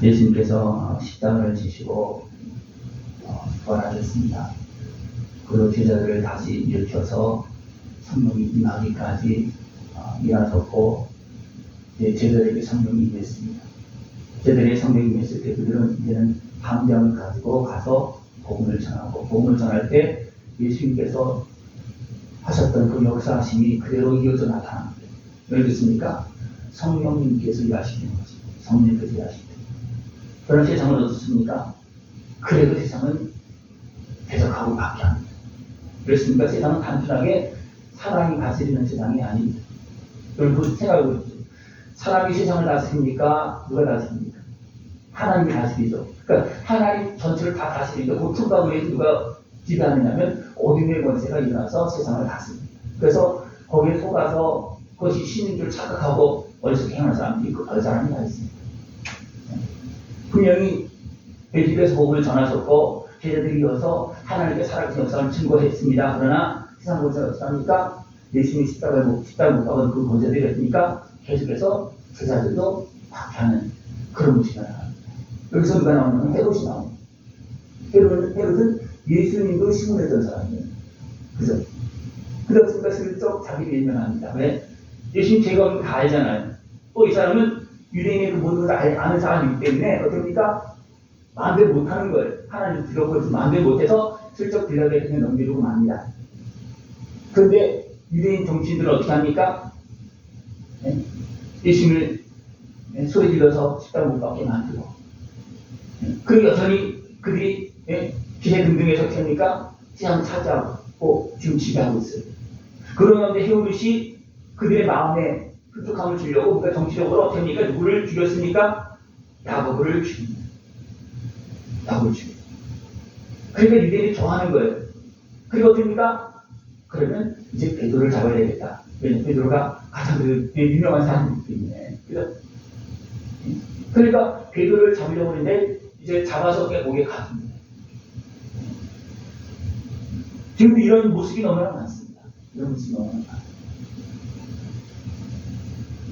예수님께서 십자가를 지시고 부활하셨습니다. 그리고 제자들을 다시 일으켜서 성령이 임하기까지 일하셨고 제자들에게 성령이 임했습니다. 제자들에게 성령이 임했을 때 그들은 이제는 방병을 가지고 가서 복음을 전하고, 복음을 전할 때 예수님께서 하셨던 그 역사하심이 그대로 이어져 나타납니다. 왜 그렇습니까? 성령님께서 일하시는 것입니다. 성령님께서 일하시는 것입니다. 그런 세상은 어떻습니까? 그래도 세상은 해석하고 바뀌합니다. 그렇습니까? 세상은 단순하게 사람이 다스리는 세상이 아닙니다. 여러분 생각해 보십시오. 사람이 세상을 다스립니까? 누가 다스립니까? 하나님이 다스리죠. 그러니까 하나님 전체를 다 다스리죠. 고통과 위에서 누가 지배하느냐면 어둠의 권세가 일어나서 세상을 다스립니다. 그래서 거기에 속아서 그것이 신인 줄 착각하고 어리석게 행하는 사람들이 그 사람이 다 있습니다. 분명히 베드로에서 복음을 전하셨고 제자들이 이어서 하나님의 살아계신 역사를 증거했습니다. 그러나 세상 권세가 어떻습니까? 예수님이 십자가를 못 박은 그 권세들이었으니까 계속해서 제자들도 박해하는 그런 모습이 나옵니다. 여기서 누가 나오냐면 헤롯이 나옵니다. 헤롯은 예수님도 시문했던 사람이에요. 그죠? 그렇습니까? 슬쩍 자기를 외면합니다. 왜? 예수님 죄가 다 알잖아요. 또 이 사람은 유대인의 그 모든 것을 아는 사람이기 때문에 어떻습니까? 마음대로 못하는 거예요. 하나님 들어보여서 마음대로 못해서 슬쩍 빌라도에 그냥 넘겨주고 맙니다. 그런데 유대인 정치인들은 어떻게 합니까? 예수님을 소리 질러서 십자가 못 박게 만들고, 그리고 여전히 그들이 기세 등등해서 어떻게 합니까? 세상을 차지하고 지금 지배하고 있어요. 그러는데 헤롯이 그들의 마음에 흡족함을 주려고 그러니까 정치적으로 어떻게 합니까? 누구를 죽였습니까? 야고보를 죽입니다. 야고보를 죽입니다. 그러니까 유대인이 정하는 거예요. 그리고 어떻습니까? 그러면 이제 베드로를 잡아야 되겠다. 왜냐면 베드로가 가장 유명한 사람이기 때문에. 그죠? 그러니까 베드로를 잡으려고 하는데 이제 잡아서 목에 가둡니다. 지금 이런 모습이 너무나 많습니다. 이런 모습이 너무나 많습니다.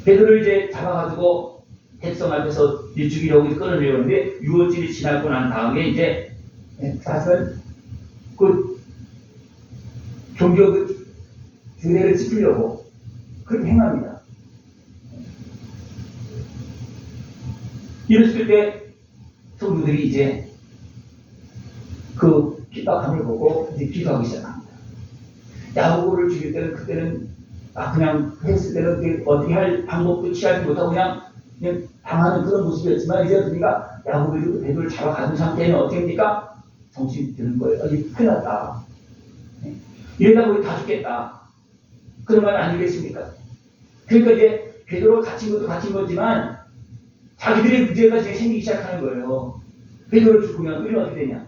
베드로를 이제 잡아가지고 백성 앞에서 죽이려고 끌어내려고 하는데 유월절이 지나고 난 다음에 이제 사실은 그 종교 그 규례를 지키려고 그렇게 행합니다. 이랬을 때 성도들이 이제 그 핍박함을 보고 이제 기도하기 시작합니다. 야고보를 죽일 때는 그때는 그냥 했을 때는 어떻게 할 방법도 취하지 못하고 그냥 당하는 그런 모습이었지만 이제 우리가 야고보를 베드로를 잡아가는 상태는 어떻게 합니까? 정신이 드는 거예요. 이게 큰일 났다. 이러다 우리 다 죽겠다. 그러면 아니겠습니까? 그러니까 이제 베드로가 갇힌 것도 갇힌 거지만 자기들의 문제가 이제 생기기 시작하는 거예요. 베드로를 죽으면 우리는 어떻게 되냐?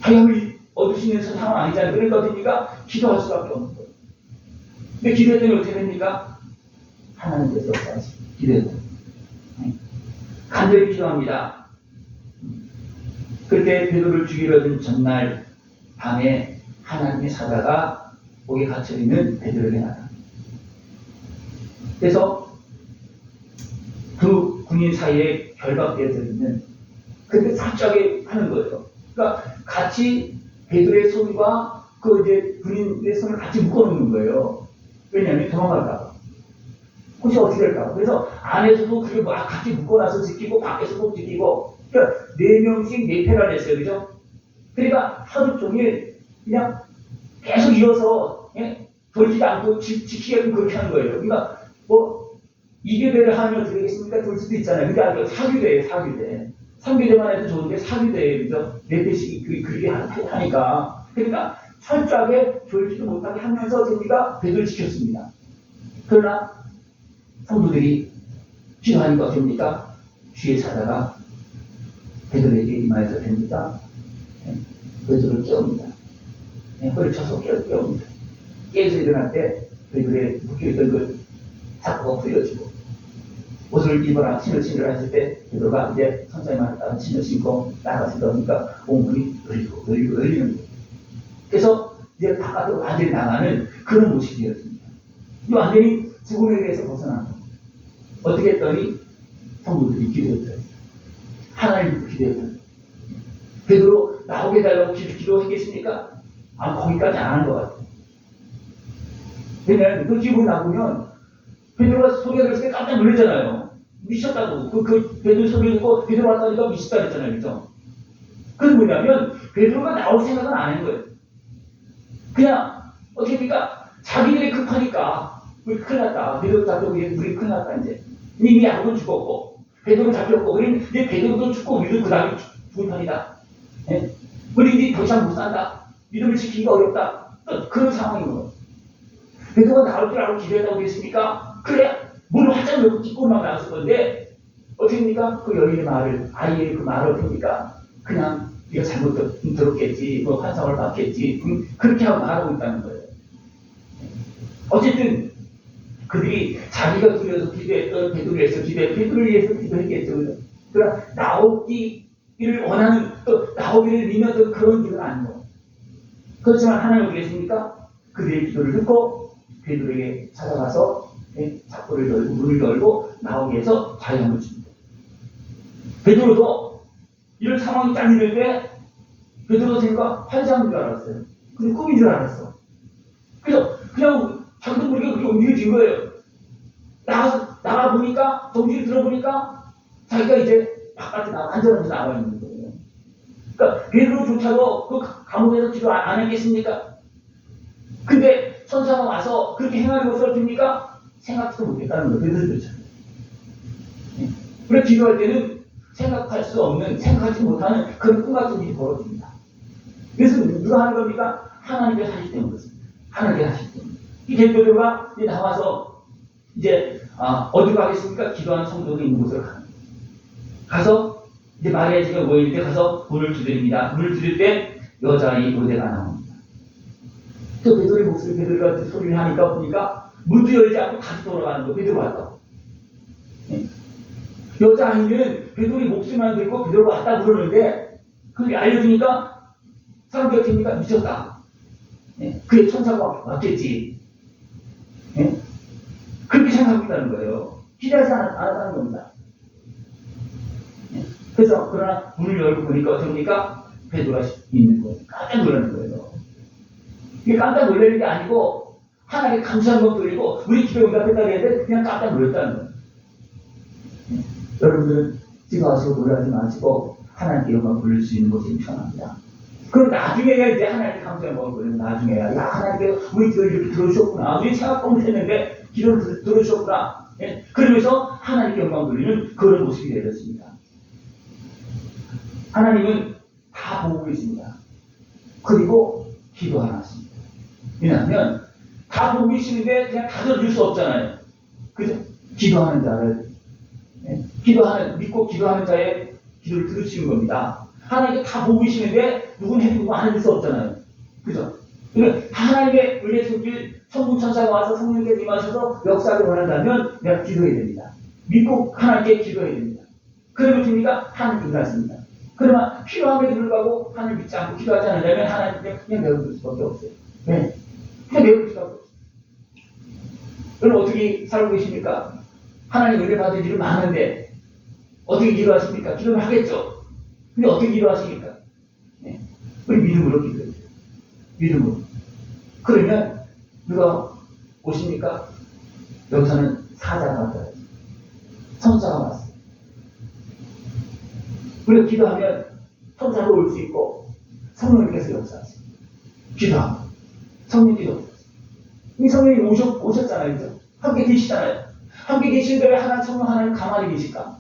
하여을 얻을 수 있는 상황 아니잖아요. 그러니까 어떻습니까? 기도할 수밖에 없는 거예요. 근데 기도했더니 어떻게 됩니까? 하나님께서 기도했더니 간절히 기도합니다. 그때 베드로를 죽이려던 전날 밤에 하나님의 사자가 목에 갇혀있는 베드로에게 나타납니다. 그래서 두 군인 사이에 결박되어져 있는 그렇게 갑자기 하는 거예요. 그러니까 같이 베드로의 손과 그 이제 군인의 손을 같이 묶어놓는 거예요. 왜냐하면 도망갈까봐. 혹시 어떻게 될까봐. 그래서 안에서도 그게 같이 묶어놔서 지키고 밖에서도 지키고. 그러니까 4명씩 4패를 했어요. 그죠? 그러니까 하루 종일 그냥 계속 이어서 돌지도 않고 지키게끔 그렇게 하는 거예요. 그러니까 이교대를 하면 어떻게 되겠습니까? 돌 수도 있잖아요. 그게 아니고 사교대예요. 사교대. 3교대만 해도 좋은데 사교대예요. 그죠? 4패씩 그렇게 하니까. 그러니까 철저하게 졸지도 못하게 하면서 저희가 베드로를 지켰습니다. 그러나 성도들이 기도하니까 어떻습니까? 주의 사자가 베드로에게 임하여서 됩니다. 베드로를 깨웁니다. 허리를 쳐서 깨웁니다. 깨서 일어날 때 베드로의 묶여있던 그 자꾸가 풀려지고 옷을 입어라 신을 신으라 했을 때 베드로가 이제 선생님한테 따라 신을 신고 나가서 그러니까 온몸이 열리는 거예요. 그래서 이제 바깥으로 완전히 나가는 그런 모습이었습니다. 이 완전히 죽음에 대해서 벗어난 겁니다. 어떻게 했더니 성도들이 기도했어요. 하나님도 기도했어요. 베드로 나오게 해달라고 기도했겠습니까? 거기까지 안 한 것 같아요. 왜냐하면 그 기분이 나보면 베드로가 소리가 들었을 때 깜짝 놀랐잖아요. 미쳤다고. 베드로 소리 듣고 베드로 왔다니까 미쳤다 그랬잖아요. 그죠? 그건 뭐냐면 베드로가 나올 생각은 안 한 거예요. 그냥 어떻게 됩니까? 자기들이 급하니까 우리 큰일 났다. 베드로 잡혀고 우리 큰일 났다 이제. 이미 야곱은 죽었고 베드로 잡혔고 우리 이제 베드로도 죽고 우리도 그 다음에 죽은 편이다. 예? 우리 이제 더 이상 못 산다. 믿음을 지키기가 어렵다. 그런 상황인 거예요. 베드로가 나올 줄 알고 기도했다고 그랬습니까? 그래 문을 활짝 열고 뒷골만 나왔을 건데 어떻게 됩니까? 그 여인의 말을 아이의 그 말을 어떻게 됩니까? 그냥 네가 잘못 들었겠지, 뭐 환상을 봤겠지, 그렇게 하고 말하고 있다는 거예요. 어쨌든 그들이 자기가 두려워서 기도했던 베드로를 위해서 베드로를 위해서 기도했겠죠. 그러나 나오기를 원하는 또 나오기를 믿는 그런 기도는 아니고 그렇지만 하나님 어떻게 했습니까? 그들의 기도를 듣고 베드로에게 찾아가서 작고를 열고 문을 열고 나오게 해서 자유함을 줍니다. 베드로도 이런 상황이 딱 있는데 베드로도 생각 환상인 줄 알았어요. 근데 꿈인 줄 알았어. 그래서 그냥 자기도 모르게 그렇게 움직여진 거예요. 나가 보니까 정신을 들어보니까 자기가 이제 바깥에 안전하게 나와 있는 거예요. 그러니까 베드로조차도 그 감옥에서 기도 안 했겠습니까? 근데 천사가 와서 그렇게 행하는 것을 어떻습니까? 생각도 못했다는 거예요. 베드로조차. 그래서 기도할 때는 생각할 수 없는, 생각하지 못하는 그런 꿈 같은 일이 벌어집니다. 그래서 누가 하는 겁니까? 하나님께서 하시기 때문에 그렇습니다. 하나님께서 하시기 때문에. 이 베드로가 이제 나와서 이제 어디로 가겠습니까? 기도하는 성도가 있는 곳으로 갑니다. 가서 이제 마리아 집에 모일 때 가서 문을 두드립니다. 문을 두들 때 여자아이 로데가 나옵니다. 또 베드로의 목소리 베드로가 소리를 하니까 보니까 문도 열지 않고 다시 돌아가는 거 베드로 왔다고. 여자아이는 베드로의 목소리만 듣고 베드로가 왔다 부르는데 그게 알려주니까 사람들이 어떻게 합니까? 미쳤다. 그의 천사가 왔겠지. 그렇게 생각하고 있다는 거예요. 기대하지 않았다는 겁니다. 그래서 그러나 문을 열고 보니까 어떻게 보니까 베드로가 있는 거예요. 깜짝 놀라는 거예요. 이게 깜짝 놀라는 게 아니고 하나님께 감사한 것 돌리고 우리 기도에 응답했다고 했는데 그냥 깜짝 놀랐다는 거예요. 여러분들은 기도하시고 놀라지 마시고 하나님께 영광 돌릴 수 있는 것이 편합니다. 그럼 나중에야 이제 하나님께 감사한 것 돌리면 나중에야 야 하나님께 우리 기도를 이렇게 들어주셨구나. 우리 생각 못했는데 기도를 들어주셨구나. 그러면서 하나님께 영광 돌리는 그런 모습이 되었습니다. 하나님은 다 보고 계십니다. 그리고 기도하라 하십니다. 왜냐하면 다 보고 계시는데 그냥 다 들어줄 수 없잖아요. 그죠? 기도하는 자를 믿고 기도하는 자의 기도를 들으시는 겁니다. 하나님께 다 보고 계시는데 누구는 해도 누구 안 해줄 수 없잖아요. 그죠? 그러니까 하나님의 은혜 손길 천군 천사가 와서 성령께서 임하셔서 역사를 원한다면 내가 기도해야 됩니다. 믿고 하나님께 기도해야 됩니다. 그러면 됩니까? 하나님 일하십니다. 그러면 필요함에 불구하고 하나님 믿지 않고 기도하지 않는다면 하나님께 그냥 내어둘 수밖에 없어요. 네. 그냥 내어둘 수밖에 없어요. 그럼 어떻게 살고 계십니까? 하나님 은혜 받을 일이 많은데 어떻게 기도하십니까? 기도를 하겠죠. 근데 어떻게 기도하십니까? 네. 우리 믿음으로 기도해요. 믿음으로. 그러면 누가 오십니까? 여기서는 사자가 왔어요. 천사가 왔어요. 우리가 기도하면 천사가 올 수 있고 성령님께서 역사하세요. 기도하고 성령님께서 역사하세요. 이 성령님 오셨잖아요. 그죠? 함께 계시잖아요. 함께 계시는데 왜 성령 하나님 가만히 계실까?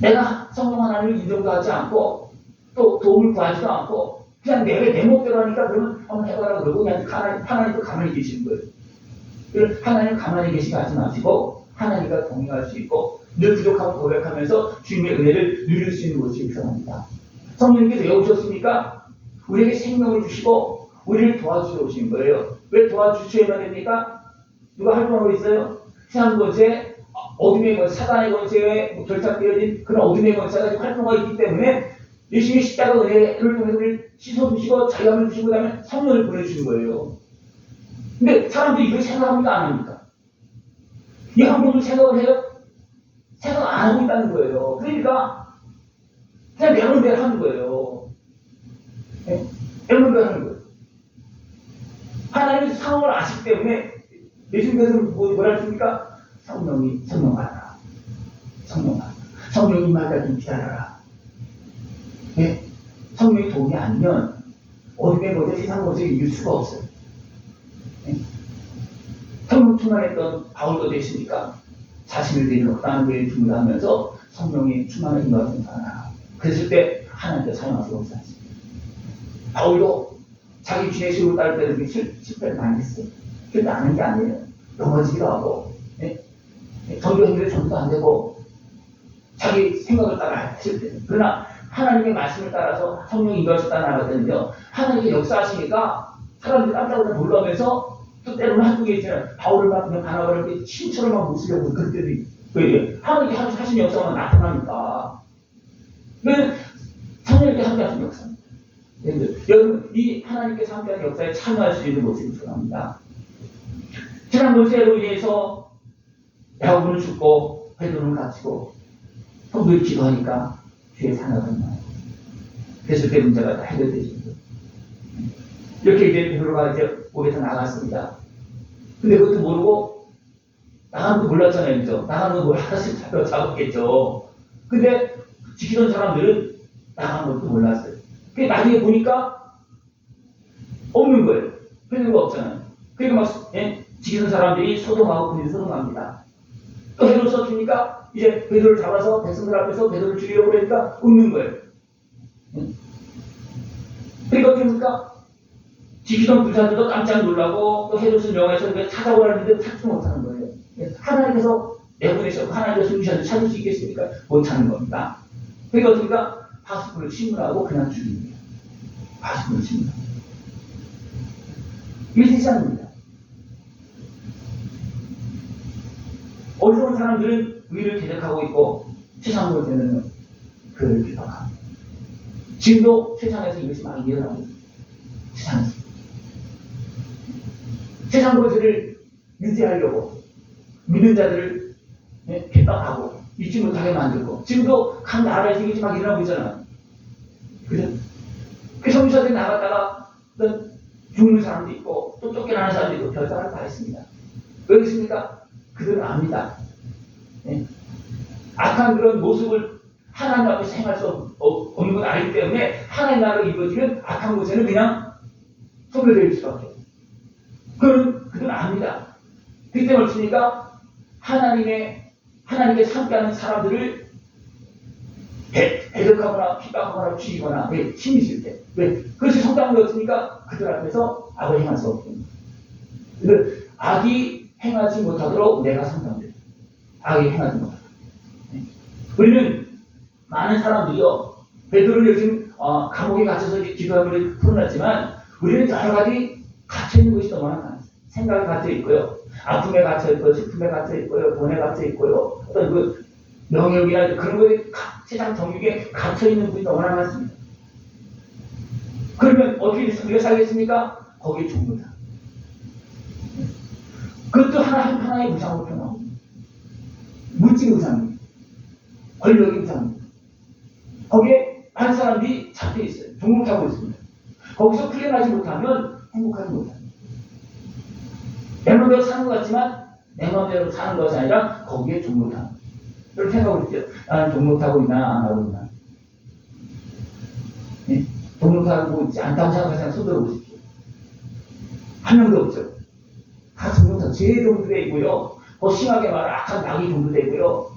내가 성령 하나님을 인정도 하지 않고 또 도움을 구하지도 않고 그냥 내 멋대로 하니까 그러면 한번 해봐라 그러고 그냥 하나님도 가만히 계시는 거예요. 하나님 가만히 계시게 하지 마시고 하나님과 동행할 수 있고 늘 부족함을 고백하면서 주님의 은혜를 누릴 수 있는 것이 필요합니다. 성령님께서 왜 오셨습니까? 우리에게 생명을 주시고 우리를 도와주러 오신 거예요. 왜 도와주셔야만 됩니까? 누가 활동하고 있어요? 세상 권세, 어둠의 권세, 사단의 권세에 결착되어진 그런 어둠의 권세가 활동하고 있기 때문에 예수님의 십자가 은혜를 통해서 우리를 씻어주시고 자유함을 주시고 그다음에 성령을 보내주신 거예요. 근데 사람들이 이걸 생각합니까? 안 합니까? 이 한 번도 생각을 해요? 생각 안 하고 있다는 거예요. 그러니까 그냥 내놓은 대로 하는 거예요. 네? 내놓은 대로 하는 거예요. 하나님은 상황을 아시기 때문에 예수님께서 뭐라 했습니까? 성령 받아라. 성령 받아라. 성령이 말할 때 기다려라. 네? 성령이 도움이 아니면 어둠의 거저 세상 거저 이길 수가 없어요. 네? 성령 충만했던 바울도 되시니까 자신을 내려놓고 다른 교회에 주문하면서 성령이 충만한 인간을 생각하라. 그랬을 때 하나님께 사용할 수가 없어요. 바울도 자기 주의 식으로 따를 때는 실패를 많이 했어요. 실패 안 하는 게 아니에요. 넘어지기도 하고, 네? 전도 행위를 전도 안 되고, 자기 생각을 따라 하실 때. 그러나 하나님의 말씀을 따라서 성령 인도하시 따라 나가거든요. 하나님의 역사하시니까 사람들이 깜짝 놀라면서 또 때로는 한국에 있잖아요. 바울을 막 그냥 바나바를 신처럼 막 웃으려고 그럴 때도 있고, 하나님이 하신 역사가 나타나니까. 그러면 성령님께 함께 하신 역사입니다. 여러분, 이 하나님께서 함께하는 역사에 참여할 수 있는 모습을 소원합니다. 지난 모세로 인해서 야고보는 죽고 베드로는 갇히고 성도를 기도하니까 주의 사나가 나요. 그래서 그 문제가 다 해결되죠. 이렇게 이제 베드로가 이제 목에서 나갔습니다. 근데 그것도 모르고 나간 것도 몰랐잖아요, 그죠? 나간 거 몰랐으면 잡았겠죠. 근데 지키던 사람들은 나간 것도 몰랐어요. 나중에 보니까 없는 거예요. 베드로가 없잖아요. 그러니까 막 지키는 사람들이 소동하고 그들이 소동합니다. 또 헤롯 주니까 이제 베드로를 잡아서 백성들 앞에서 베드로를 죽이려고 그러니까 없는 거예요. 그러니까 지키던 군사들도 깜짝 놀라고 또 헤롯은 영화에서 찾아오라는데 찾지 못하는 거예요. 하나님께서 내보내셨고 하나님께서 숨기셨는데 찾을 수 있겠습니까? 못 찾는 겁니다. 그러니까 어떻게 파수꾼을 신문하고 그냥 죽입니다. 파수꾼을 신문하고. 이게 세상입니다. 어리석은 사람들은 의를 대적하고 있고 세상으로 되는 그를 비방합니다. 지금도 세상에서 이것이 많이 일어나고 있습니다. 세상에서. 세상으로 그를 유지하려고 믿는 자들을 핍박하고 잊지 못하게 만들고 지금도 각 나라에서 이것이 막 일어나고 있잖아요. 그죠? 그 성교사들이 나갔다가 죽는 사람도 있고 또 쫓겨나는 사람도 있고 별사를 다 했습니다. 왜 그렇습니까? 그들은 압니다. 네? 악한 그런 모습을 하나님 앞에서 행할 수 없는 건 알기 때문에 하나님 나라가 이루어지면 악한 곳에는 그냥 소멸될 수밖에 없어요. 그들은 압니다. 그때 어떻습니까? 하나님께 함께하는 사람들을 대적하거나 핍박하거나 죽이거나 힘이 있을 때. 왜? 그것이 성당으로 어떻습니까? 그들 앞에서 악을 행할 수 없습니다. 악이 행하지 못하도록 내가 성당들. 악이 행하지 못하도록. 우리는 많은 사람들이요. 베드로는 요즘 감옥에 갇혀서 기도하고 풀어놨지만 우리는 여러 가지 갇혀있는 것이 너무 많아요. 생각에 갇혀있고요. 아픔에 갇혀있고요. 슬픔에 갇혀있고요. 돈에 갇혀있고요. 어떤 그 명예욕이나 그런 거에 세상 정욕에 갇혀있는 분이 너무나 많습니다. 그러면 어떻게 우리가 살겠습니까? 거기에 죽는다. 그것도 하나의 무상으로 표현합니다. 물질 무상입니다. 권력의 무상입니다. 거기에 많은 사람들이 잡혀있어요. 종목하고 있습니다. 거기서 풀려나지 못하면 행복하지 못합니다. 내 마음대로 사는 것 같지만 내 마음대로 사는 것이 아니라 거기에 종목합니다. 그렇게 생각을 했죠. 나는 종목하고 있나 안 하고 있나. 네? 종목하고 있지 않다고 생각하시면 손 들어보십시오. 한 명도 없죠. 다 종목하고 죄의 종도되어 있고요. 더 심하게 말하면 악한 낙이 종도되어 있고요.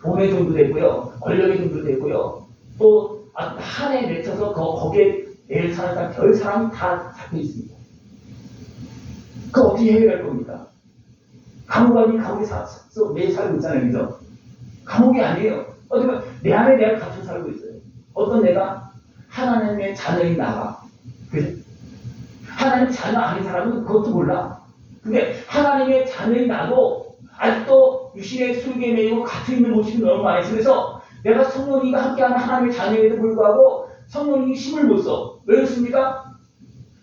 돈의 종도되어 있고요. 권력의 종도되어 있고요. 또 한에 맺혀서 거기에 내일 사는 사람, 별 사람이 다 잡혀 있습니다. 그거 어떻게 해결할 겁니까? 감옥 아닌 감옥에 매일 살고 있잖아요. 그죠? 감옥이 아니에요. 어쩌면 내 안에 내가 갇혀 살고 있어요. 어떤 내가 하나님의 자녀인 나가. 그죠? 하나님 자녀 아닌 사람은 그것도 몰라. 근데 하나님의 자녀인 나도 아직도 유신의 술기에 매이고 갇혀있는 모습이 너무 많이 있어요. 그래서 내가 성령님과 함께하는 하나님의 자녀에도 불구하고 성령님이 힘을 못 써. 왜 그렇습니까?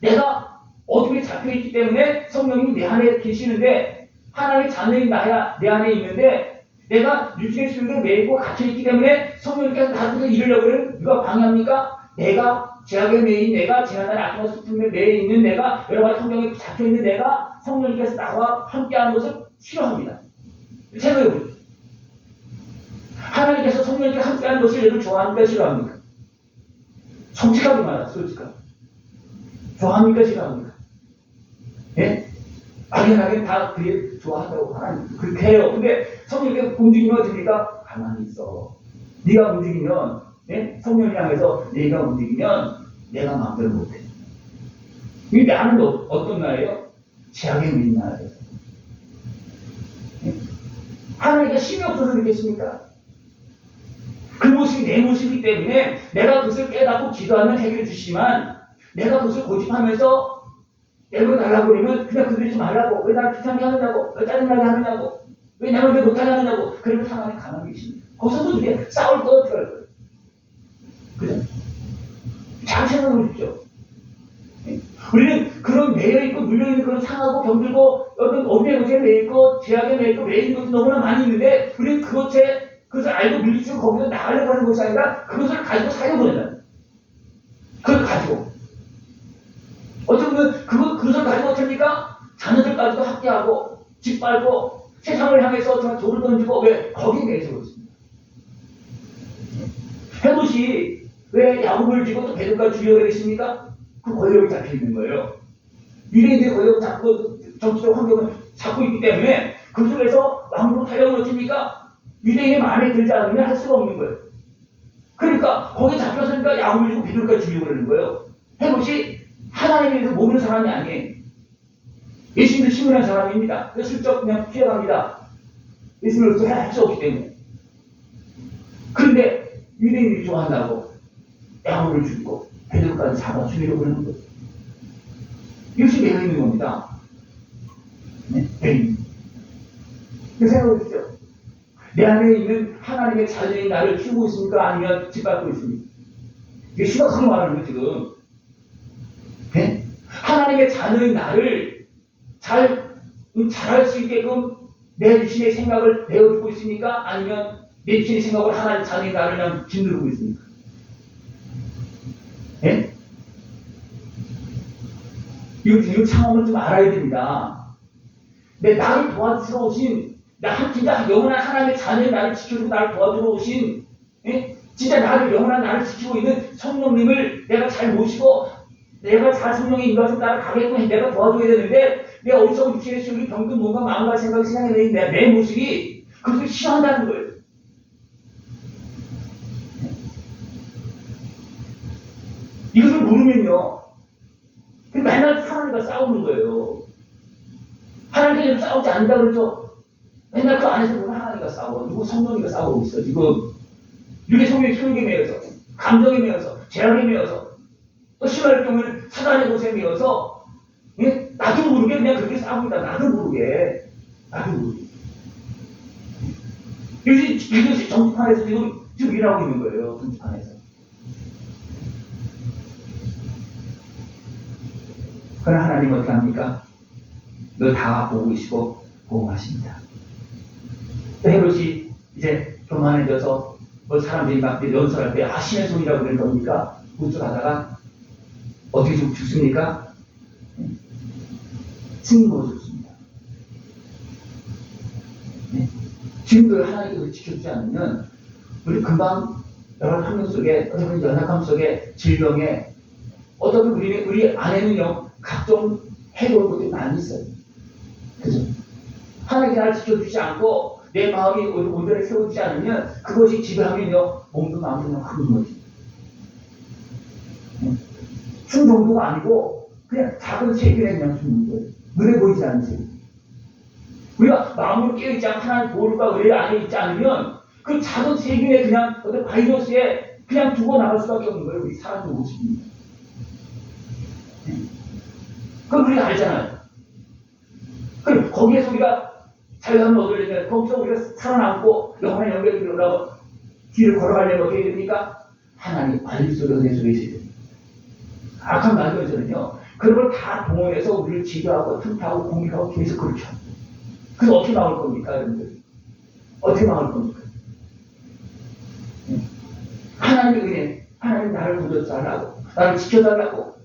내가 어둠에 잡혀있기 때문에 성령님이 내 안에 계시는데 하나님의 자녀인 내 안에 있는데 내가 육신의 수육에 매이고 갇혀있기 때문에 성령님께서 나한테 이르려고 그러면 누가 방해합니까? 내가 제약에 매인 내가 지난날 악한 수품에 매여 있는 내가 여러 가지 환경에 잡혀있는 내가 성령님께서 나와 함께하는 것을 싫어합니다. 생각해보세요. 하나님께서 성령님과 함께하는 것을 여러분 좋아합니까? 싫어합니까? 솔직하게 말하세요. 솔직하게. 좋아합니까? 싫어합니까? 예? 막연하게 다 그게 좋아한다고 하나님 그렇게 해요. 근데 성령님께서 움직이면 어떻습니까? 가만히 있어. 네가 움직이면 예? 성령을 향해서 네가 움직이면 내가 마음대로 못해. 이 나는 어떤 나예요? 제약에 밀린 나예요. 예? 하나님께 힘이 없어서 그렇겠습니까? 그 모습이 내 모습이기 때문에 내가 그것을 깨닫고 기도하면 해결해 주시지만 내가 그것을 고집하면서 내버려달라고 그러면 그냥 그들이지 말라고 왜 나를 귀찮게 하느냐고 왜 짜증나게 하느냐고 왜 내가 왜 못하게 하느냐고 그러면 하나님 가만히 계십니다. 거기서도 이게 싸울 거 어떻게 할 거예요? 그죠? 잘 생각해 보십시오. 우리는 그런 매여있고 물려있는 그런 상하고 병들고 어떤 어디에 것에 매여있고 제약에 매여있고 매여있는 것도 너무나 많이 있는데 우리는 그것을 알고 물리치고 거기서 나가려고 하는 것이 아니라 그것을 가지고 살려보내는 그걸 가지고 어쩌면 그것을 가지고 어떻습니까? 자녀들까지도 학대하고 짓밟고 세상을 향해서 돌을 던지고 왜 거기에 매여서 그렇습니다. 헤롯이 왜 야곱을 쥐고 또 베드로까지 죽이려고 그랬습니까? 그 권력이 잡혀 있는 거예요. 유대인들의 권력을 잡고 정치적 환경을 잡고 있기 때문에 그 속에서 왕으로 타려고 어떻습니까? 유대인의 마음에 들지 않으면 할 수가 없는 거예요. 그러니까 거기 잡혔으니까 야곱을 쥐고 베드로까지 죽이려고 그러는 거예요. 헤롯이 하나님에 대해서 모르는 사람이 아니에요. 예수님도 신문한 사람입니다. 그래서 슬쩍 그냥 피해갑니다. 예수님으로서 할 수 없기 때문에. 그런데 유대인들이 좋아한다고 야곱을 죽이고 베드로까지 잡아 죽이려고 하는 거예요. 이것이 매여 있는 겁니다. 네? 매여 있는. 생각해 보십시오. 내 안에 있는 하나님의 자녀인 나를 키우고 있습니까? 아니면 짓밟고 있습니까? 이게 심각하게 말하는 거예요, 지금. 네? 하나님의 자녀인 나를 잘할 수 있게끔 내 자신의 생각을 내어주고 있습니까? 아니면 내 자신의 생각을 하나님 자녀인 나를 그냥 짓누르고 있습니까? 네? 이거 상황을 좀 알아야 됩니다. 나를 도와주러 오신, 진짜 영원한 하나님의 자녀인 나를 지켜주고 나를 도와주러 오신, 예? 진짜 나를 영원한 나를 지키고 있는 성령님을 내가 잘 모시고, 내가 잘 성령의 인도하셔서 나를 가게끔 내가 도와줘야 되는데, 내 어리석은 육신의 수용이 병든 몸과 마음과 생각이 세상에 내 모습이 그것을 싫어한다는 거예요. 이것을 모르면요, 맨날 하나님과 싸우는 거예요. 하나님과 싸우지 않는다 그러죠. 맨날 그 안에서 누가 하나님과 싸워. 누구 성령님과 싸우고 있어. 지금 이렇게 성령이 소욕에 매여서, 감정에 매여서, 재앙에 매여서, 또 심할 경우에는 사단의 곳에 매여서, 예? 나도 모르게 그냥 그렇게 싸우고 있다. 나도 모르게. 이것이 정치판에서 지금 일하고 있는 거예요. 정치판에서. 그러나 하나님은 어떻게 합니까? 너 다 보고 계시고 보호하십니다. 헤롯이 이제 교만해져서 사람들이 막 연설할 때 신의 손이라고 그러는 겁니까? 우쭐하다가 어떻게 죽습니까? 승리로 죽습니다. 네. 지금도 하나님께서 지켜주지 않으면 우리 금방 여러 환경 속에 어떤 연약함 속에 질병에 어떤 우리 안에는 각종 해로운 것들이 많이 있어요. 그죠? 하나님이 나를 지켜주지 않고 내 마음이 온전히 세워지지 않으면 그것이 지배하면요 몸도 마음도 흙인 거지. 숨 정도가 아니고 그냥 작은 세균에 그냥 죽는 거예요. 눈에 보이지 않는 세균. 우리가 마음으로 깨어있지 않고 하나님 보호과 은혜 안에 있지 않으면 그 작은 세균에 그냥 어떤 바이러스에 그냥 두고 나갈 수밖에 없는 거예요. 우리 사람의 모습입니다. 그럼 우리가 알잖아요. 그럼 거기에서 우리가 자유함을 얻으려면 거기서 우리가 살아남고 영원한 영광을 이루려고 길을 걸어가려면 어떻게 됩니까? 하나님 관리 속에 은혜 속에 있어야 됩니다. 악한 말들은요 그런 걸 다 동원해서 우리를 지배하고 틈타고 공격하고 계속 그렇죠. 그래서 어떻게 나올 겁니까 여러분들? 어떻게 막을 겁니까? 하나님의 은혜, 하나님 나를 건져달라고, 나를 지켜달라고,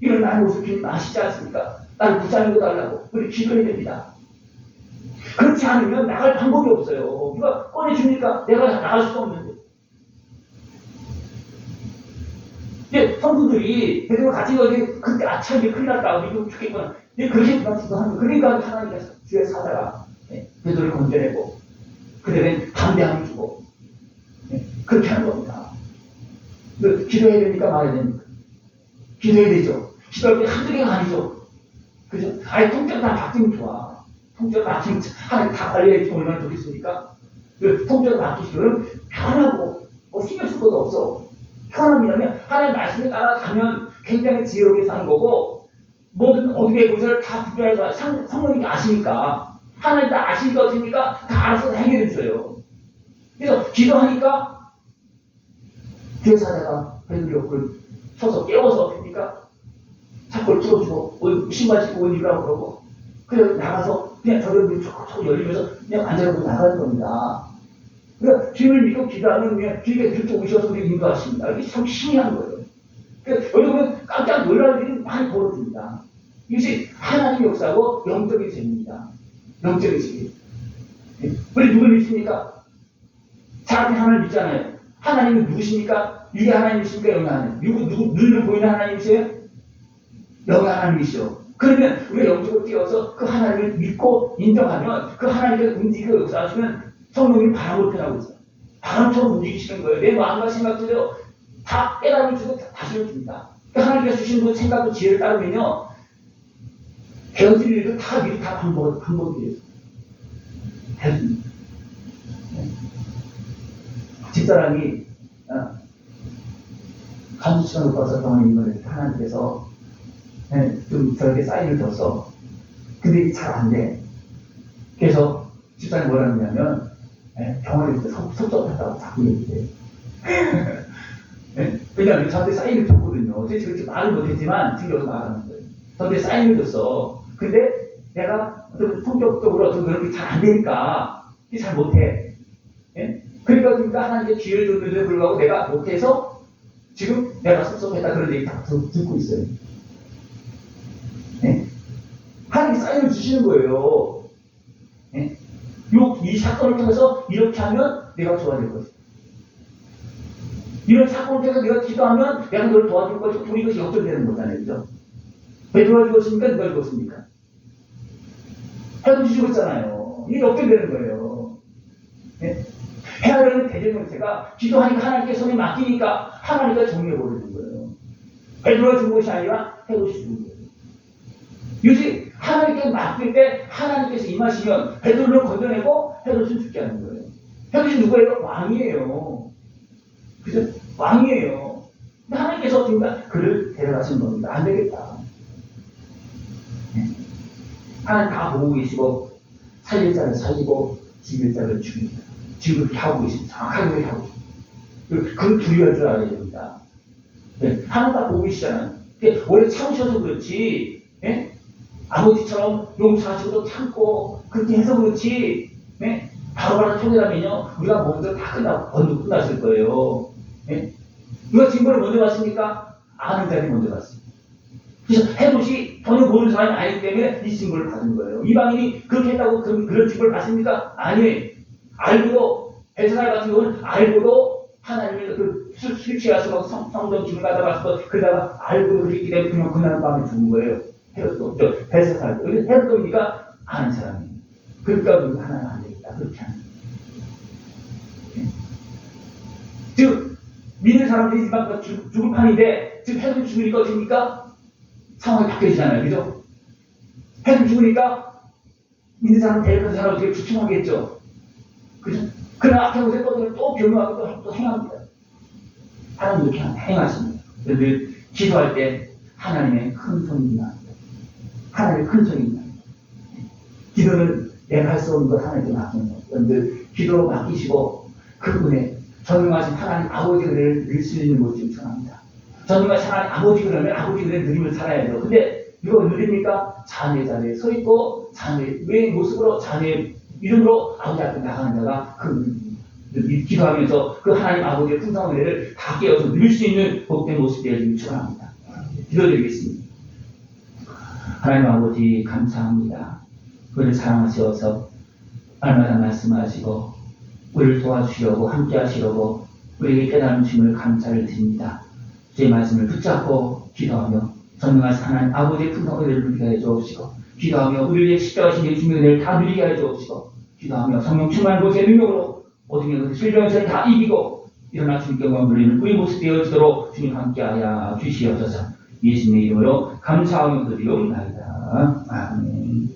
이런 나의 모습이 아시지 않습니까? 나를 붙잡고 달라고 우리 기도해야 됩니다. 그렇지 않으면 나갈 방법이 없어요. 누가 꺼내주니까 내가 나갈 수도 없는데. 이제 성도들이 베드로 같이 여기 그때 아차 이제 큰일 났다 이거 죽겠구나. 이제 그렇게 부담스러워 하는 거. 그러니까 하나님께서 주의 사자가 베드로를 건져내고 그들은 담대함을 주고 그렇게 하는 겁니다. 기도해야 됩니까 말해야 됩니까? 기도해야 되죠. 기도할 때 한두 개가 아니죠. 그죠? 아예 통째로 다 바뀌면 좋아. 통째로 바뀌면 하나님 다 관리해야지 얼마나 좋겠습니까? 통째로 바뀌시면 편하고 뭐 신경 쓸 것도 없어. 편함이라면 하나님 말씀에 따라가면 굉장히 지혜롭게 사는 거고 모든 어디에 곳을 다 구별해서 성령님이 아시니까 하나님 다 아시니까 어떻습니까? 다 알아서 다 해결해 줘요. 그래서 기도하니까 주의 사자가 베드로 옆을 서서 깨워서 어떻습니까? 자꾸 틀어주고 신발 신고 옷 입으라고 그러고 그래서 나가서 그냥 저런 촉촉 열리면서 그냥 앉아놓고 나가는 겁니다. 그러니까 주님을 믿고 기도하면 그냥 주님께 그렇게 오셔서 우리 인도하십니다. 이게 참 신기한 거예요. 그러니까 여러분 깜짝 놀랄 일이 많이 벌어집니다. 이것이 하나님의 역사고 영적인 죄입니다. 영적인 죄. 우리 누굴 믿습니까? 자기 하나님 믿잖아요. 하나님은 누구십니까? 유대 하나님이십니까? 영의 하나님. 눈으로 보이는 하나님이세요? 영의 하나님이시오. 그러면 우리가 영적으로 뛰어서 그 하나님을 믿고 인정하면 그 하나님께서 움직이고 역사하시면 성령이 바람을 편하고 있어요. 바람처럼 움직이시는 거예요. 내 마음과 생각들도 다 깨달음을 주고 다시를 줍니다. 그러니까 하나님께서 주신 그 생각과 지혜를 따르면요. 되어질 일도 다 미리 다 방법이에요. 집사람이 간수치가 높아서 병원에 있는 하나님께서 좀 저렇게 사인을 줬어. 근데 이게 잘 안 돼. 그래서 집사람이 뭐라 했냐면 병원에 섭섭하다고 자꾸 얘기해. 왜냐하면 저한테 사인을 줬거든요. 제가 그렇게 말을 못했지만 지금 여기서 말하는 거예요. 저한테 사인을 줬어. 근데 내가 어떤 성격적으로 어떤 그런 게 잘 안 되니까 잘 못해. 그러니까 하나님께 기회를 줬는데도 불구하고 내가 못해서 지금 내가 섭섭했다 그런 얘기 다 듣고 있어요. 하나님이 사인을 주시는 거예요. 이 사건을 통해서 이렇게 하면 내가 좋아질 것이다. 이런 사건을 통해서 내가 기도하면 내가 너를 도와줄 것이고 우리 것이 역전되는 거잖아요. 그죠? 왜 도와주었습니까? 누가 죽었습니까? 하나님이 죽었잖아요. 이게 역전되는 거예요. 헤아리는 대전용체가 기도하니까 하나님께 손에 맡기니까 하나님과 정리해버리는 거예요. 베드로가 죽은 것이 아니라 헤롯이 죽은 거예요. 이것이 하나님께 맡길 때 하나님께서 임하시면 베드로를 건져내고 헤롯은 죽게 하는 거예요. 헤롯이 누구예요? 왕이에요. 그죠? 왕이에요. 근데 하나님께서 어떻게 그를 데려가신 겁니다. 안 되겠다. 하나님 다 보고 계시고 살릴 자를 살리고 죽일 자를 죽입니다. 지금 그렇게 하고 계십니다. 정확하게 그렇게 하고 계십니다. 그걸 두려워할 줄 알아야 됩니다. 하나님 다 보고 계시잖아요. 원래 참으셔서 그렇지 아버지처럼 용서하시고도 참고 그렇게 해서 그렇지 바로바로 초대하면요 우리가 먼저 다 먼저 끝났을 거예요. 누가 징벌을 먼저 받습니까? 아는 자들이 먼저 받습니다. 그래서 헤롯이 전혀 모르는 사람이 아니기 때문에 이 징벌을 받은 거예요. 이방인이 그렇게 했다고 그런 징벌을 받습니까? 아니에요. 알고도 베드로 같은 경우는 알고도 하나님의 술 취해서 성전 기물 가져가서 그러다가 알고도 그랬기 때문에 그냥 그날 밤에 죽은 거예요. 헤롯도 벨사살 헤롯도니까 아는 사람이에요. 그러니까 우리 하나는 안 되겠다 그렇게 하는 거예요. 즉 믿는 사람들이 이만 죽을 판인데 지금 헤롯이 죽으니까 어떻습니까? 상황이 바뀌어지잖아요. 그죠? 헤롯이 죽으니까 믿는 사람 데려간 사람 어떻게 주춤하겠죠. 그죠? 그러나 앞에 오실 것들은 또 변호하고 또 행합니다. 하나님 이렇게 행하십니다. 그런데 기도할 때 하나님의 큰 손이 납니다. 하나님의 큰 손이 납니다. 기도는 내가 할 수 없는 것 하나님께 맡기는 것. 그런데 기도로 맡기시고 그분의 전능하신 하나님 아버지 은혜를 누릴 수 있는 것을 요청합니다. 전능하신 하나님 아버지 은혜를 아버지 은혜를 누리며 살아야 돼요. 근데 이거 누립니까? 자녀의 자리에 서 있고 자녀의 왜 모습으로 자녀의 이름으로 아버지 앞에 나가는 자가 기도하면서 그 하나님 아버지의 풍성한 은혜를 다 깨어서 누릴 수 있는 복된 모습 되어지길 축원합니다. 기도드리겠습니다. 하나님 아버지 감사합니다. 우리를 사랑하셔서 날마다 말씀하시고 우리를 도와주시려고 함께 하시려고 우리에게 깨달음 주심을 감사를 드립니다. 주의 말씀을 붙잡고 기도하며 전능하신 하나님 아버지의 풍성한 은혜를 누리게 하여 주옵시고 기도하며 우리를 위해 십자가신 예수님의 은혜를 다 누리게 하여 주옵시고 기도하며 성령 충만한 곳의 능력으로 모든 것을 실병을 다 이기고 일어나 주님께 영광 돌리는 우리 모습 되어지도록 주님 함께하여 주시옵소서. 예수님의 이름으로 감사하며 드리옵나이다. 아멘.